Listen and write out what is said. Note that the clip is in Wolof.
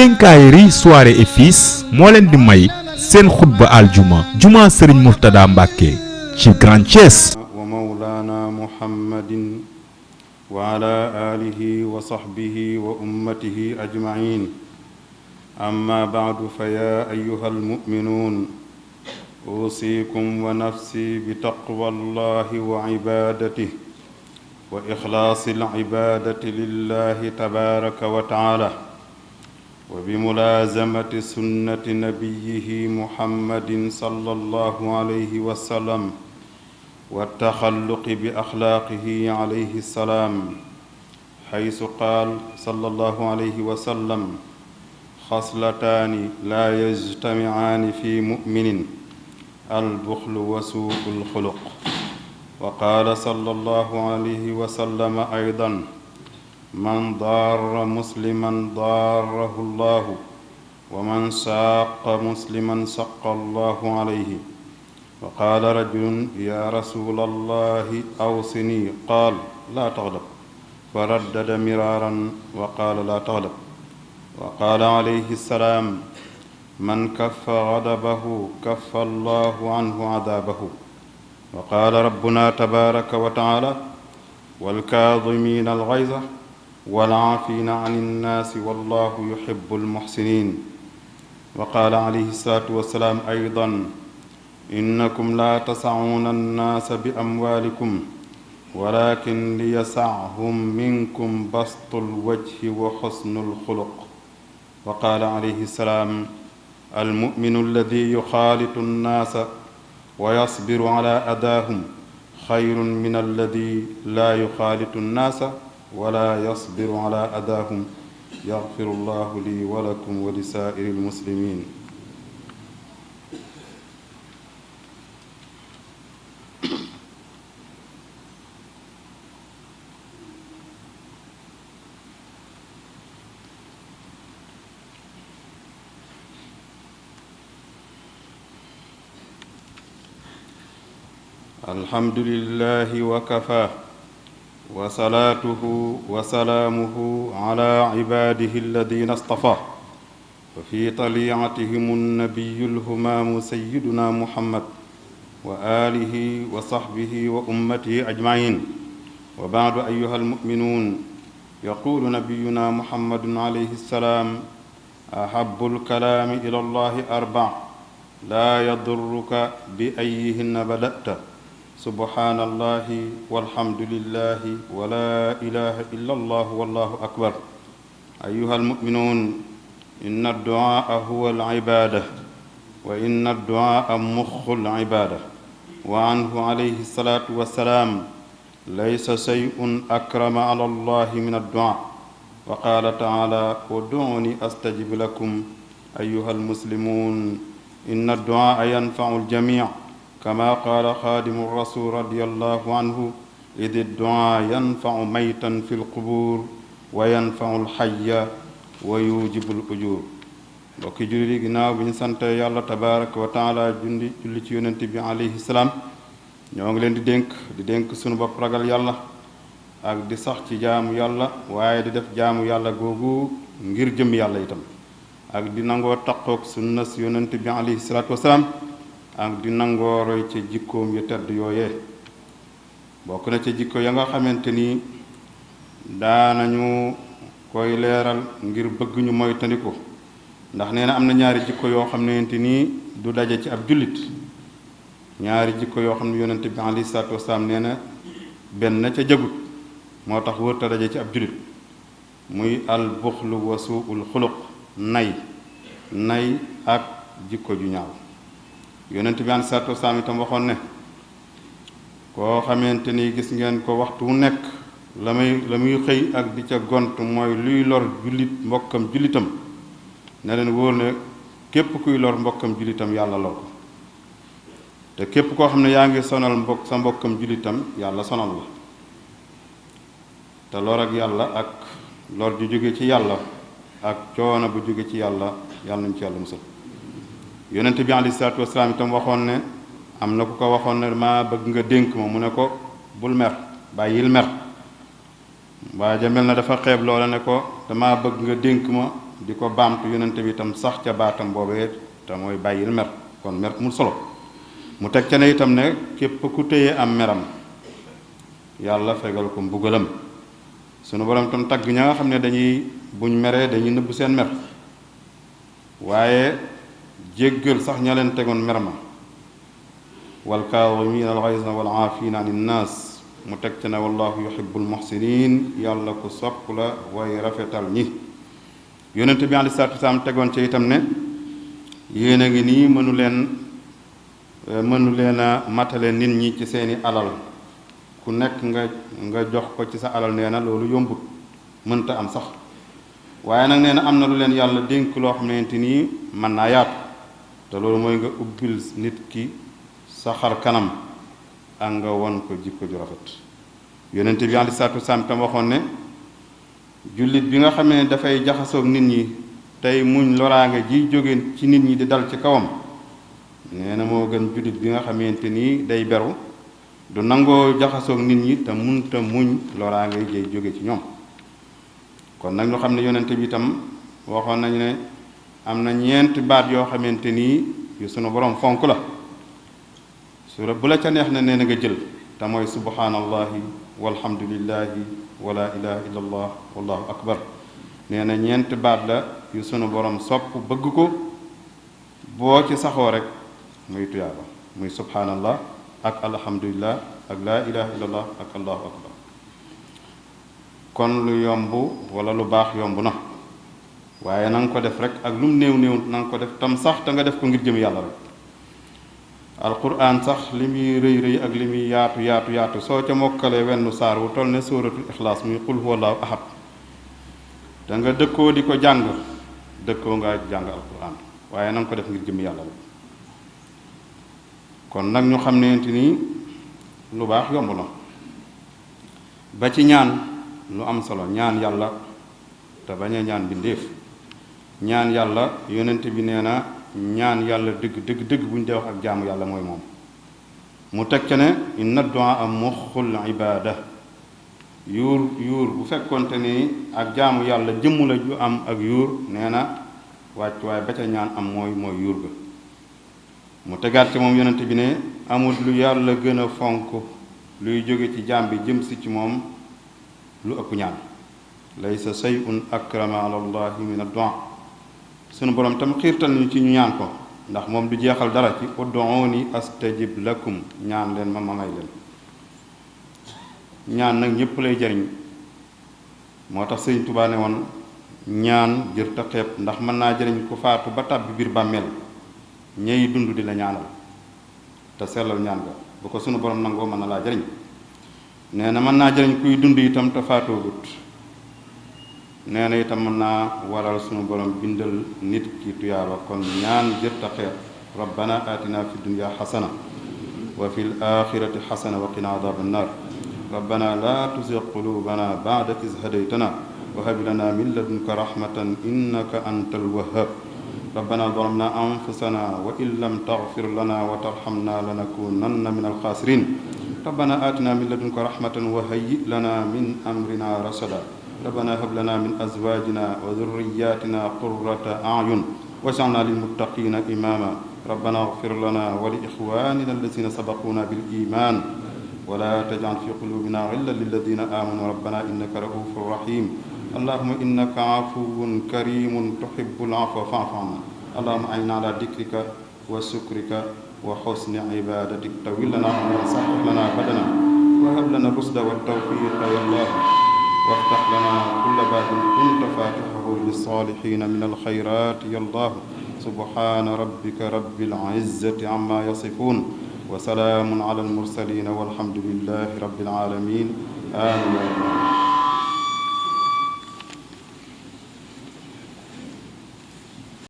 Quincaillerie Soirée et Fils moo leen di may seen xutba aljuma juma Serigne Mourtada Mbacke ci Grand Thiès. wa mawlana muhammadin wa ala alihi wa sahbihi wa ummatihi ajmain amma ba'du fa ya ayyuha almu'minun usikum wa nafsi bi taqwa allahi wa ibadatihi wa ikhlasi alibadati lillahi tabaraka wa ta'ala wa bi mulazamati sunnati nabiyyihi muhammadin sallallahu alayhi wa sallam wa taxalluqi bi axlaaqihi alayhi salaam xaysu qaal sallallahu alayhi wa sallam xaslataani laa yajtamicaani fi muminin albuxlu wa suu'ul xuluq wa qaala sallallahu alayhi wa sallam aydan man daara musliman daarahu llahu wa man saaqa musliman saqa allahu alayhi wa qaala rajulun yaa rasuula allahi awsinii qaal laa taxdab fa raddada miraaran wa qaala laa taxdab wa qaala alayhi salaam man kaffa gadabahu kaffa allahu anhu adaabahu wa qaala rabbuna tabaaraka wa taala walkaadimiina algayza walaafiina an innaasi wallahu yuhibbu almuxsiniin wa qaala alayhi salaatu wassalaam aydan innakum laa tasacuuna annaasa bi amwaalikum walakin liyasachum minkum bastu lwajhi wa xusnu lxuluq wa qaala alayhi salaam almuminu alladi yuxaalitu annaasa wa yasbiru cala adaahum xayrun min alladi laa yuxaalitu annaasa wala yasbiru cala adaahum yaxfiru llahu lii wa lakum wa lisaa'iri lmuslimin alhamdulillahi wa kafa wa salaatuhu wa salaamuhu ala cibaadihi alladina stafa wa fi taliicatihim annabiyu lhumaamu sayiduna muhammad wa aalihi wa saxbihi wa ummatihi ajmaciin wa bacdu ayuha almuminuun yaquulu nabiyuna muhammadun alayhi salaam ahabu lkalaami ila allahi arbac laa yadurruka bi ayihinna badata subhaanallahi walhamdulillahi wa laa ilaha illa allah wallahu akbar ayuha almuminuun inna adducaa huwa alcibaada wa inna adducaa muxu alcibaada wa anhu alayhi salaatu wassalaam laysa shay'un akrama ala allahi min adducaa wa qaala tacaala udcuuni astajib lakum ayuha almuslimuun inna adducaa yanfacu aljamiic kama qaala xaadimu rasul radiallahu anhu idi duaa yanfacu maytan fi lqubuur wa yanfacu lxaya wa yujibu l ujur mbokki jullit yi ginnaaw bi ñu sante yàlla tabaraka wa taala julli ci yonent bi alayhi salaam ñoo ngi leen di dénk sunu bopp ragal yàlla ak di sax ci jaamu yàlla waaye di def jaamu yàlla googu ngir jëm yàlla itam ak di nangoo taqoog sunna si yonent bi alayhi salaatu wasalaam ak di nangoo roy ca jikkoom yu tedd yooyee bokk na ca jikko ya nga xamante ni daanañu koy leeral ngir bëgg ñu moytandiku ndax nee na am na ñaari jikko yoo xam ne nii du daje ci ab jullit ñaari jikko yoo xam ne yonent bi alayhi salaatu wasalaam nee na benn ca jagut moo tax wërta daje ci ab jullit muy al buxlu wa suul xuluq nay ak jikko ju ñaaw yonent bi alayhi salaatu wasalaam itam waxoon ne koo xamante ni gis ngeen ko waxtu wu nekk la muy xëy ak di ca gont mooy luy lor jullit mbokkam jullitam ne leen wóor ne képp kuy lor mbokkam jullitam yàlla lor ko te képp koo xam ne yaa ngi sonal sa mbokkam jullitam yàlla sonal la te lor ak yàlla ak lor ju jóge ci yàlla ak coono bu jóge ci yàlla yàlla nañu ci yàlla musal yonent bi alayhi salaatu wasalaam itam waxoon ne am na ku ko waxoon ne maa bëgg nga dénk ma mu ne ko bul mer bàyyil mer waa ja mel na dafa xeeb loola ne ko dama bëgg nga dénk ma di ko baamtu yonente bi itam sax ca baatam boobee te mooy bàyyil mer kon mer mu solo mu teg ca ne itam ne képp ku téye am meram yàlla fegal ko mbugalam sunu borom itam tagg ña nga xam ne dañuy buñ meree dañuy nëbb seen mer waaye jéggal sax ña leen tegoon mer ma wal kaazimiina al ghayza wal aafiina ani nnaas mu teg ca ne wallahu yuhibbul muhsinin yàlla ku sopp la way rafetal ñi yonent bi aleyhi salaatu wa salaam tegoon ca itam ne yéen a ngi nii mënu leen a matale nit ñi ci seeni alal ku nekk nga jox ko ci sa alal nee na loolu yombut mënta am sax waaye nag nee na am na lu leen yàlla dénk loo xamante nii mën naa yaatu te loolu mooy nga ubbil nit ki sa xar kanam ak nga won ko jikko ju rafet yonent bi aleyhi salaatu wa salaam tam waxoon ne jullit bi nga xam ne dafay jaxasoog nit ñi tey muñ loraange ji jóge ci nit ñi di dal ci kawam nee na moo gën jullit bi nga xamante nii day beru du nangoo jaxasoog nit ñi te munta muñ loraange jay jóge ci ñoom kon nag ñu xam ne yonent bi itam waxoon nañu ne am na ñeenti baat yoo xamante nii yu sunu borom fonk la sura bu la ca neex na nee na nga jël te mooy subhanallahi walhamdulillahi wala ilaha illa allah wallahu akbar nee na ñeenti baat la yu sunu borom sopp bëgg ko boo ci saxoo rek muy tuyaaba muy subhanallah ak alhamdulillah ak laa ilaha illa allah ak allahu akbar kon lu yomb wala lu baax yomb na waaye na nga ko def rek ak lu mu néew na nga ko def tam sax te nga def ko ngir jëm yàlla rek alquran sax li muy rëy rëy ak li muy yaatu soo ca mokkalee wenn saar wu toll ne suratul ixlaas muy qul huwallahu ahad da nga dëkkoo di ko jàng dëkkoo nga jàng alquran waaye na nga ko def ngir jëm yàlla rek kon nag ñu xam ne ni lu baax yomb na ba ci ñaan lu am solo ñaan yàlla te bañ a ñaan bindeef ñaan yàlla yonent bi nee na ñaan yàlla dëgg bu ñu dee wax ak jaamu yàlla mooy moom mu teg ca ne inna du'a muxul ibada yuur bu fekkonte ni ak jaamu yàlla jëmm la ju am ak yuur nee na wàcc waaye ba ca ñaan am mooy yuur ga mu tegaat ci moom yonent bi ne amul lu yàlla gën a fonk luy jóge ci jaam bi jëm si ci moom lu ëpp ñaan laysa shay'un akrama ala allahi min ad-du'a sunu borom tam xiirtal nañu ci ñu ñaan ko ndax moom du jeexal dara ci ud'uuni astajib lakum ñaan leen ma may leen ñaan nag ñépp lay jariñ moo tax Sëriñ Tuubaa ne woon ñaan jër ta xeeb ndax mën naa jariñ ku faatu ba tàbbi biir bàmmeel ñey dund di la ñaanal te sellal ñaan ga bu ko sunu borom nangoo mën na laa jariñ nee na mën naa jariñ kuy dund itam te faatoogut nee na itam mën naa waral sunu borom bindal nit ki tuyaaba kon ñaan jërta xeet rabbana atina fi dunya xasana wa fi l axirati xasana wa qina adaba annar rabbana la tuzigh qulubana ba'da iz hadaytana wa hab lana min ladunka rahmatan innaka antal wahhab rabbana zalamna anfusana wa in lam taghfir lana wa tarhamna lanakunanna min alxaasirin rabbana atina min ladunka rahmatan wa hayyi lana min amrina rashada rabbana hab lana min azwajina wa dhurriyyatina qurrata a'yun waj'alna lilmuttaqina imama rabbana ighfir lana wa li ikhwanina alladhina sabaquna bil iman wa la taj'al fi qulubina ghillan lilladhina amanu rabbana innaka ra'ufur rahim allahumma innaka 'afuwwun karimun tuhibbul 'afwa fa'fu 'anna allahumma a'inna 'ala dhikrika wa shukrika wa husni 'ibadatik tawil lana umran sahhih lana badana wa hab lana rusda wat tawfiqa ya allah وافتح لنا كل باب كنت فاتحه للصالحين من الخيرات يا الله سبحان ربك رب العزة عما يصفون وسلام على المرسلين والحمد لله رب العالمين آمين.